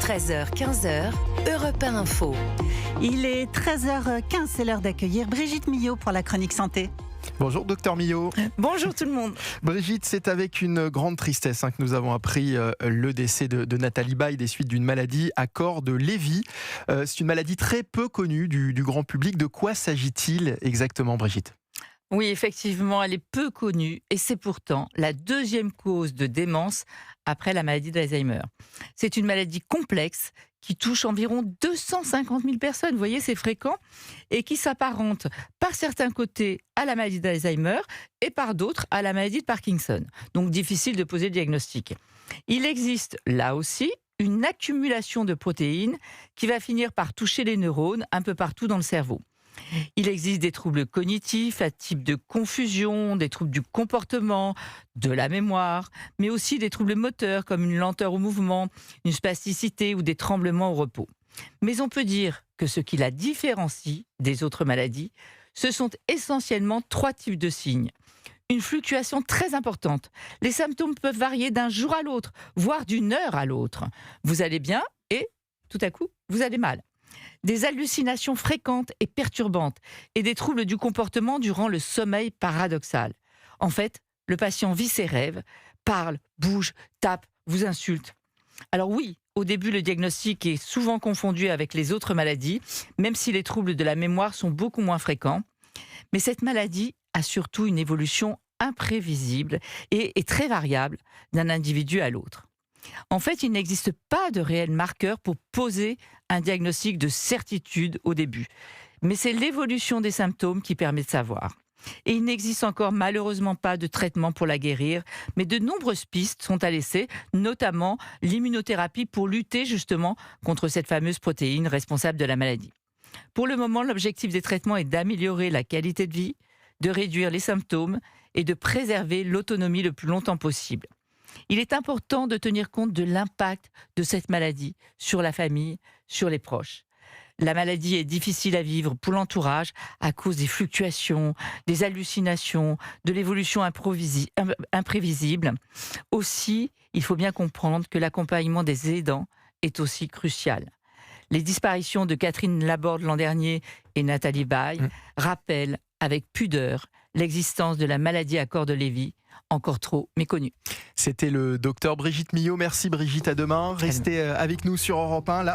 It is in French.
13h-15h, Europe 1 Info. Il est 13h15, c'est l'heure d'accueillir Brigitte Millot pour la chronique santé. Bonjour docteur Millot. Bonjour tout le monde. Brigitte, c'est avec une grande tristesse que nous avons appris le décès de Nathalie Baye des suites d'une maladie à corps de Lévy. C'est une maladie très peu connue du grand public. De quoi s'agit-il exactement, Brigitte ? Oui, effectivement, elle est peu connue et c'est pourtant la deuxième cause de démence après la maladie d'Alzheimer. C'est une maladie complexe qui touche environ 250 000 personnes, vous voyez, c'est fréquent, et qui s'apparente par certains côtés à la maladie d'Alzheimer et par d'autres à la maladie de Parkinson. Donc difficile de poser le diagnostic. Il existe là aussi une accumulation de protéines qui va finir par toucher les neurones un peu partout dans le cerveau. Il existe des troubles cognitifs à type de confusion, des troubles du comportement, de la mémoire, mais aussi des troubles moteurs comme une lenteur au mouvement, une spasticité ou des tremblements au repos. Mais on peut dire que ce qui la différencie des autres maladies, ce sont essentiellement trois types de signes. Une fluctuation très importante. Les symptômes peuvent varier d'un jour à l'autre, voire d'une heure à l'autre. Vous allez bien et, tout à coup, vous allez mal. Des hallucinations fréquentes et perturbantes et des troubles du comportement durant le sommeil paradoxal. En fait, le patient vit ses rêves, parle, bouge, tape, vous insulte. Alors oui, au début, le diagnostic est souvent confondu avec les autres maladies, même si les troubles de la mémoire sont beaucoup moins fréquents. Mais cette maladie a surtout une évolution imprévisible et très variable d'un individu à l'autre. En fait, il n'existe pas de réel marqueur pour poser un diagnostic de certitude au début. Mais c'est l'évolution des symptômes qui permet de savoir. Et il n'existe encore malheureusement pas de traitement pour la guérir, mais de nombreuses pistes sont à l'essai, notamment l'immunothérapie pour lutter justement contre cette fameuse protéine responsable de la maladie. Pour le moment, l'objectif des traitements est d'améliorer la qualité de vie, de réduire les symptômes et de préserver l'autonomie le plus longtemps possible. Il est important de tenir compte de l'impact de cette maladie sur la famille, sur les proches. La maladie est difficile à vivre pour l'entourage à cause des fluctuations, des hallucinations, de l'évolution imprévisible. Aussi, il faut bien comprendre que l'accompagnement des aidants est aussi crucial. Les disparitions de Catherine Laborde l'an dernier et Nathalie Baye rappellent avec pudeur l'existence de la maladie à corps de Lévy, encore trop méconnue. C'était le docteur Brigitte Millot. Merci Brigitte, à demain. Restez avec nous sur Europe 1. Là,